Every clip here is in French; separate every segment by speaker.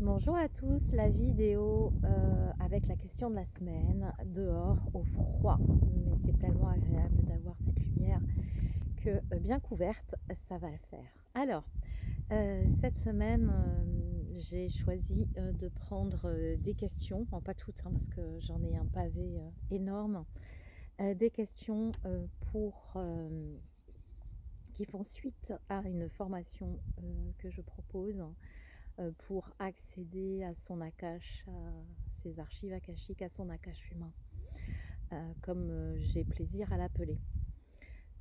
Speaker 1: Bonjour à tous, la vidéo avec la question de la semaine, dehors au froid, mais c'est tellement agréable d'avoir cette lumière que bien couverte, ça va le faire. Alors, cette semaine, j'ai choisi de prendre des questions, bon, pas toutes parce que j'en ai un pavé énorme, des questions qui font suite à une formation que je propose pour accéder à son Akash, à ses archives akashiques, à son Akash humain, comme j'ai plaisir à l'appeler.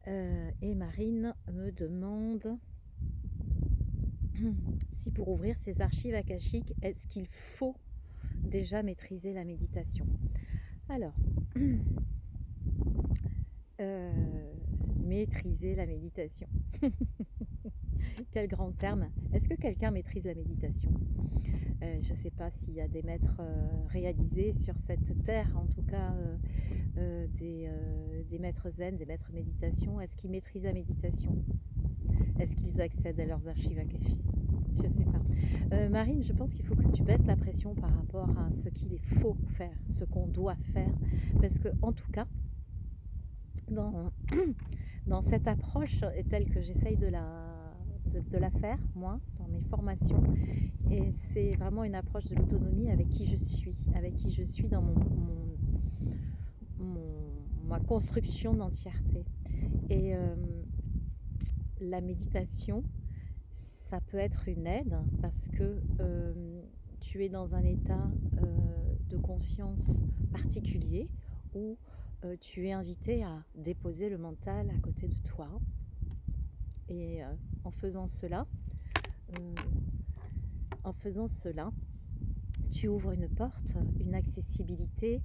Speaker 1: Et Marine me demande si pour ouvrir ses archives akashiques, est-ce qu'il faut déjà maîtriser la méditation? Alors, maîtriser la méditation. Quel grand terme. Est-ce que quelqu'un maîtrise la méditation? Je ne sais pas s'il y a des maîtres réalisés sur cette terre, en tout cas des maîtres zen, des maîtres méditation. Est-ce qu'ils maîtrisent la méditation? Est-ce qu'ils accèdent à leurs archives akashiques? Je ne sais pas. Marine, je pense qu'il faut que tu baisses la pression par rapport à ce qu'il faut faire, ce qu'on doit faire. Parce que, en tout cas, dans cette approche telle que j'essaye de la faire, moi, dans mes formations, et c'est vraiment une approche de l'autonomie avec qui je suis dans ma construction d'entièreté. Et la méditation, ça peut être une aide parce que tu es dans un état de conscience particulier où tu es invité à déposer le mental à côté de toi. Et en faisant cela, tu ouvres une porte, une accessibilité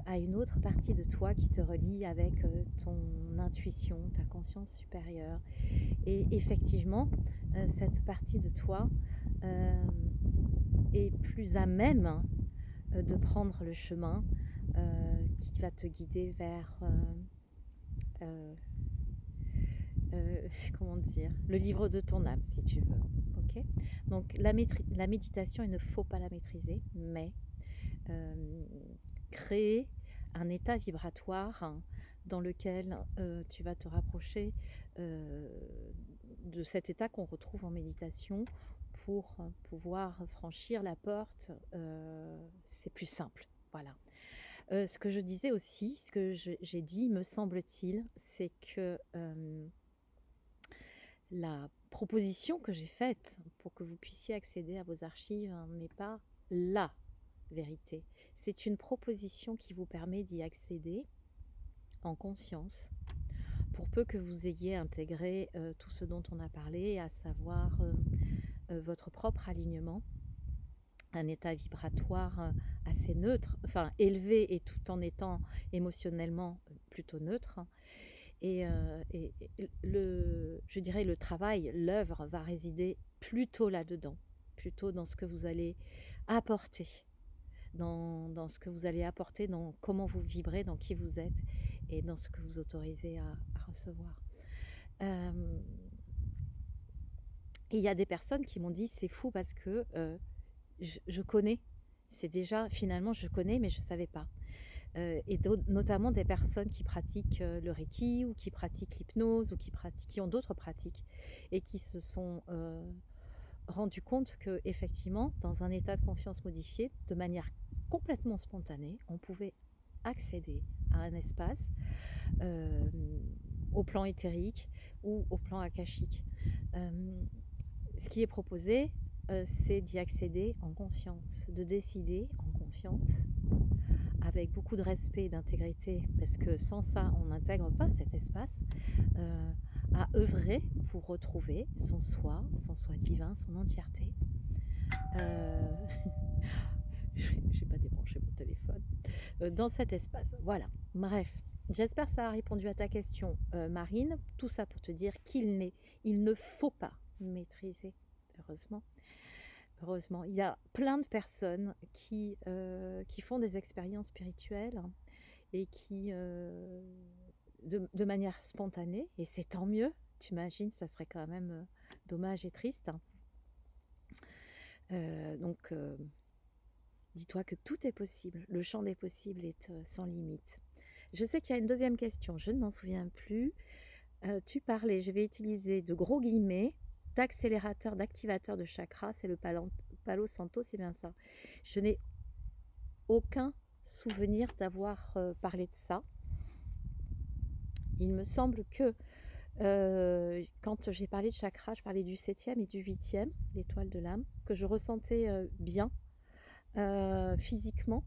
Speaker 1: à une autre partie de toi qui te relie avec ton intuition, ta conscience supérieure. Et effectivement, cette partie de toi est plus à même de prendre le chemin qui va te guider vers comment dire, le livre de ton âme, si tu veux. Ok. Donc la méditation, il ne faut pas la maîtriser, mais créer un état vibratoire dans lequel tu vas te rapprocher de cet état qu'on retrouve en méditation pour pouvoir franchir la porte, c'est plus simple. Voilà. Ce que je disais aussi, ce que j'ai dit, me semble-t-il, c'est que la proposition que j'ai faite pour que vous puissiez accéder à vos archives n'est pas la vérité. C'est une proposition qui vous permet d'y accéder en conscience, pour peu que vous ayez intégré tout ce dont on a parlé, à savoir votre propre alignement, un état vibratoire assez neutre, enfin élevé et tout en étant émotionnellement plutôt neutre. Et je dirais le travail, l'œuvre va résider plutôt là-dedans, plutôt dans ce que vous allez apporter, dans ce que vous allez apporter, dans comment vous vibrez, dans qui vous êtes et dans ce que vous autorisez à recevoir. Et il y a des personnes qui m'ont dit c'est fou parce que je connais, c'est déjà finalement je connais mais je ne savais pas. Et notamment des personnes qui pratiquent le Reiki ou qui pratiquent l'hypnose ou qui ont d'autres pratiques et qui se sont rendus compte que effectivement, dans un état de conscience modifié, de manière complètement spontanée, on pouvait accéder à un espace au plan éthérique ou au plan akashique. Ce qui est proposé, c'est d'y accéder en conscience, de décider en conscience, avec beaucoup de respect et d'intégrité, parce que sans ça, on n'intègre pas cet espace, à œuvrer pour retrouver son soi divin, son entièreté. J'ai pas débranché mon téléphone. Dans cet espace, voilà. Bref, j'espère que ça a répondu à ta question, Marine. Tout ça pour te dire il ne faut pas maîtriser, heureusement. Heureusement, il y a plein de personnes qui font des expériences spirituelles et qui, de manière spontanée, et c'est tant mieux, tu imagines, ça serait quand même dommage et triste, Donc, dis-toi que tout est possible. Le champ des possibles est sans limite. Je sais qu'il y a une deuxième question, je ne m'en souviens plus. Tu parlais, je vais utiliser de gros guillemets, d'accélérateur, d'activateur de chakra, c'est le Palo Santo, c'est bien ça. Je n'ai aucun souvenir d'avoir parlé de ça. Il me semble que quand j'ai parlé de chakra, je parlais du 7e et du 8e, l'étoile de l'âme, que je ressentais bien physiquement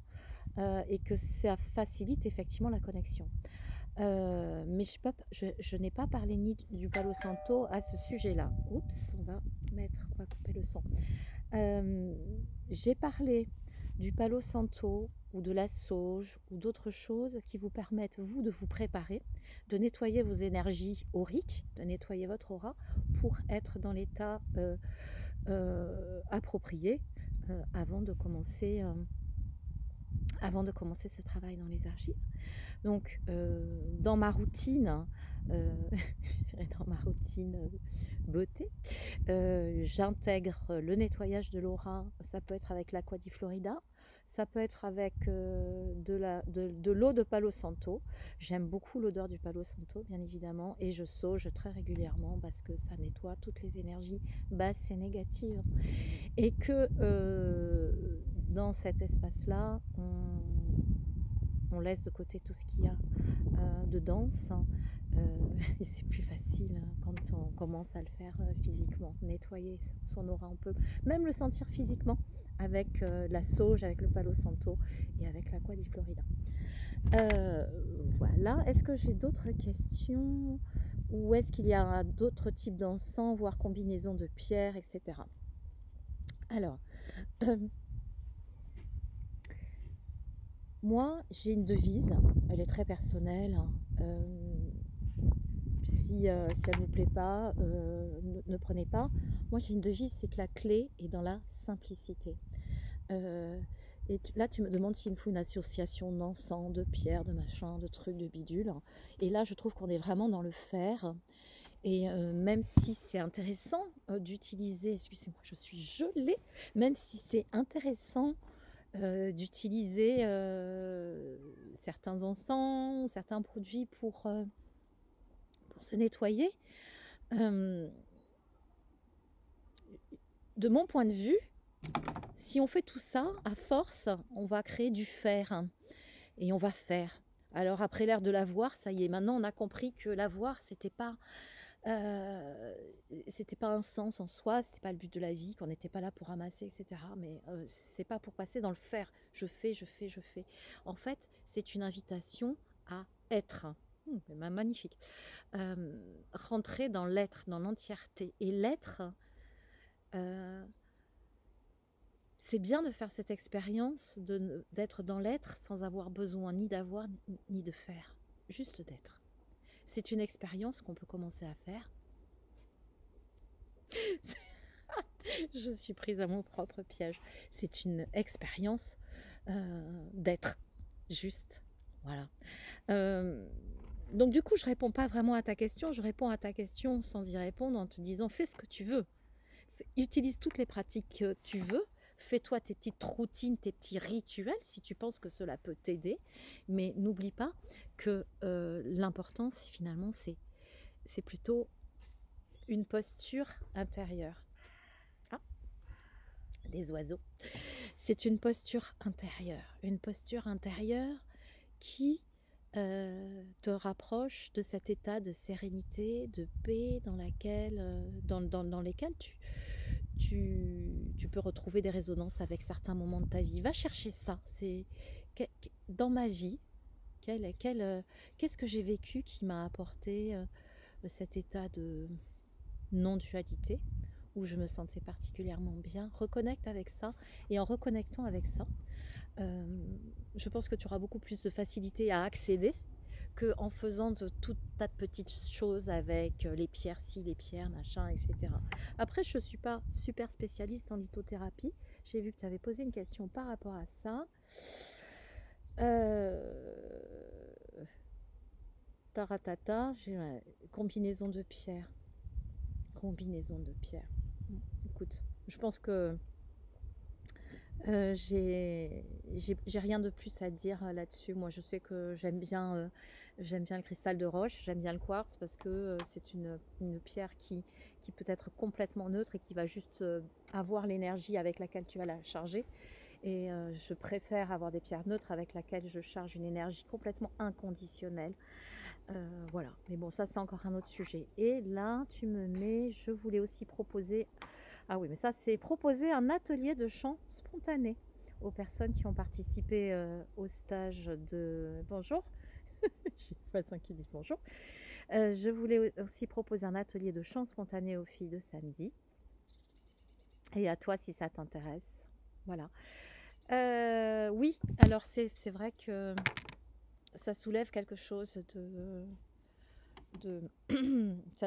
Speaker 1: et que ça facilite effectivement la connexion. Mais je n'ai pas parlé ni du Palo Santo à ce sujet-là. Oups, on va couper le son. J'ai parlé du Palo Santo ou de la sauge ou d'autres choses qui vous permettent, vous, de vous préparer, de nettoyer vos énergies auriques, de nettoyer votre aura pour être dans l'état approprié avant de commencer ce travail dans les archives. Donc, dans ma routine, dans ma routine beauté, j'intègre le nettoyage de l'aura. Ça peut être avec l'Aqua di Florida, ça peut être avec de l'eau de Palo Santo. J'aime beaucoup l'odeur du Palo Santo, bien évidemment, et je sauge très régulièrement parce que ça nettoie toutes les énergies basses et négatives. Et que dans cet espace-là, on laisse de côté tout ce qu'il y a de dense. Et c'est plus facile quand on commence à le faire physiquement. Nettoyer son aura, on peut même le sentir physiquement avec la sauge, avec le Palo Santo et avec l'Aqua di Florida. Voilà. Est-ce que j'ai d'autres questions? Ou est-ce qu'il y a d'autres types d'encens, voire combinaisons de pierres, etc. Alors, moi, j'ai une devise, elle est très personnelle. Si elle ne vous plaît pas, ne prenez pas. Moi, j'ai une devise, c'est que la clé est dans la simplicité. Et là, tu me demandes s'il me faut une association d'encens, de pierres, de machin, de trucs, de bidules. Et là, je trouve qu'on est vraiment dans le faire. Et même si c'est intéressant d'utiliser, excusez-moi, je suis gelée, même si c'est intéressant d'utiliser certains encens, certains produits pour se nettoyer, de mon point de vue, si on fait tout ça, à force, on va créer du fer et on va faire. Alors après l'ère de l'avoir, ça y est, maintenant on a compris que l'avoir, c'était pas un sens en soi, c'était pas le but de la vie, qu'on n'était pas là pour ramasser, etc. Mais c'est pas pour passer dans le faire. Je fais. En fait, c'est une invitation à être. Magnifique. Rentrer dans l'être, dans l'entièreté. Et l'être, c'est bien de faire cette expérience d'être dans l'être sans avoir besoin ni d'avoir ni de faire. Juste d'être. C'est une expérience qu'on peut commencer à faire. Je suis prise à mon propre piège. C'est une expérience d'être. Juste. Voilà. Donc du coup, je réponds pas vraiment à ta question. Je réponds à ta question sans y répondre en te disant fais ce que tu veux. Utilise toutes les pratiques que tu veux. Fais-toi tes petites routines, tes petits rituels si tu penses que cela peut t'aider. Mais n'oublie pas que l'importance, finalement, c'est plutôt une posture intérieure. Ah, des oiseaux. C'est une posture intérieure qui te rapproche de cet état de sérénité, de paix dans lesquels tu peux retrouver des résonances avec certains moments de ta vie. Va chercher ça. C'est dans ma vie, qu'est-ce que j'ai vécu qui m'a apporté cet état de non-dualité où je me sentais particulièrement bien. Reconnecte avec ça et en reconnectant avec ça, je pense que tu auras beaucoup plus de facilité à accéder qu'en faisant de tout tas de petites choses avec les pierres ci, les pierres machin, etc. Après, je ne suis pas super spécialiste en lithothérapie. J'ai vu que tu avais posé une question par rapport à ça. Taratata, j'ai une combinaison de pierres. Écoute, je pense que J'ai rien de plus à dire là-dessus. Moi, je sais que j'aime bien le cristal de roche, j'aime bien le quartz parce que c'est une pierre qui peut être complètement neutre et qui va juste avoir l'énergie avec laquelle tu vas la charger. Et je préfère avoir des pierres neutres avec lesquelles je charge une énergie complètement inconditionnelle. Voilà, mais bon, ça c'est encore un autre sujet. Et là, tu me mets, je voulais aussi proposer, ah oui, mais ça c'est proposer un atelier de chant spontané aux personnes qui ont participé au stage de... Bonjour, j'ai pas qui disent bonjour. Je voulais aussi proposer un atelier de chant spontané aux filles de samedi. Et à toi si ça t'intéresse. Voilà. Oui, alors c'est vrai que ça soulève quelque chose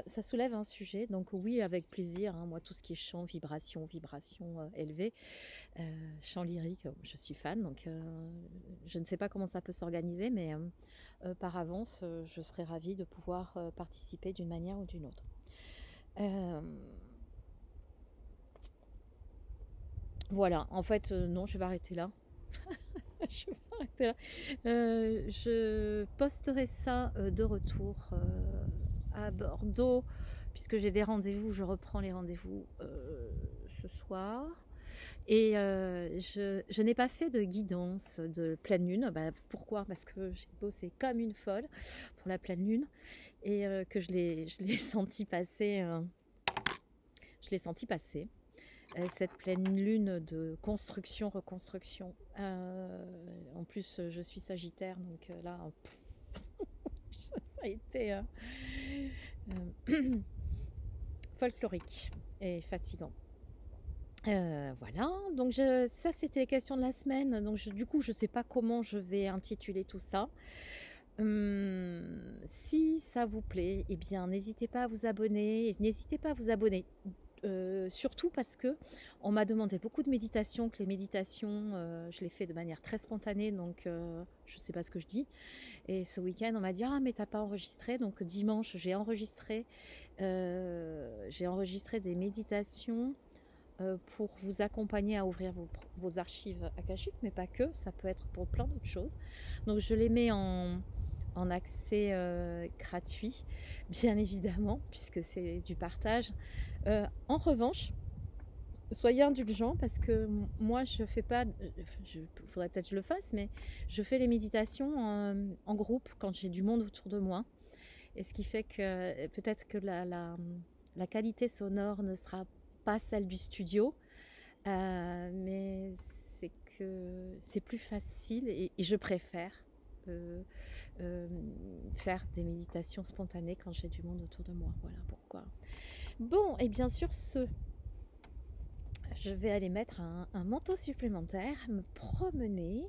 Speaker 1: ça soulève un sujet, donc oui, avec plaisir, hein. Moi tout ce qui est chant, vibration élevée, chant lyrique, je suis fan, donc je ne sais pas comment ça peut s'organiser, mais par avance je serais ravie de pouvoir participer d'une manière ou d'une autre. Voilà, en fait non, je vais arrêter là. Je vais arrêter là. Je posterai ça de retour à Bordeaux, puisque j'ai des rendez-vous, je reprends les rendez-vous ce soir. Et je n'ai pas fait de guidance de pleine lune. Bah, pourquoi? Parce que j'ai bossé comme une folle pour la pleine lune et que je l'ai senti passer. Je l'ai senti passer. Cette pleine lune de construction, reconstruction. En plus, je suis Sagittaire, donc là, ça a été folklorique et fatigant. Voilà, donc ça c'était les questions de la semaine. Donc du coup, je ne sais pas comment je vais intituler tout ça. Si ça vous plaît, eh bien n'hésitez pas à vous abonner. N'hésitez pas à vous abonner. Surtout parce que on m'a demandé beaucoup de méditations, que les méditations je les fais de manière très spontanée, donc je sais pas ce que je dis. Et ce week-end on m'a dit ah mais t'as pas enregistré, donc dimanche j'ai enregistré des méditations pour vous accompagner à ouvrir vos archives akashiques, mais pas que, ça peut être pour plein d'autres choses. Donc je les mets en accès gratuit, bien évidemment, puisque c'est du partage. En revanche, soyez indulgents parce que moi je fais pas, faudrait peut-être que je le fasse, mais je fais les méditations en groupe quand j'ai du monde autour de moi. Et ce qui fait que peut-être que la qualité sonore ne sera pas celle du studio, mais c'est que c'est plus facile et je préfère faire des méditations spontanées quand j'ai du monde autour de moi. Voilà pourquoi. Bon, et bien sûr je vais aller mettre un manteau supplémentaire, me promener,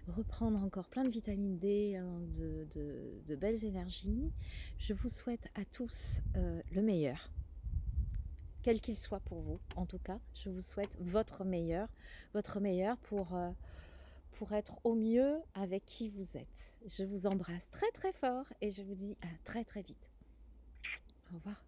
Speaker 1: reprendre encore plein de vitamine D, hein, de belles énergies. Je vous souhaite à tous le meilleur, quel qu'il soit pour vous. En tout cas, je vous souhaite votre meilleur pour être au mieux avec qui vous êtes. Je vous embrasse très très fort et je vous dis à très très vite. Au revoir.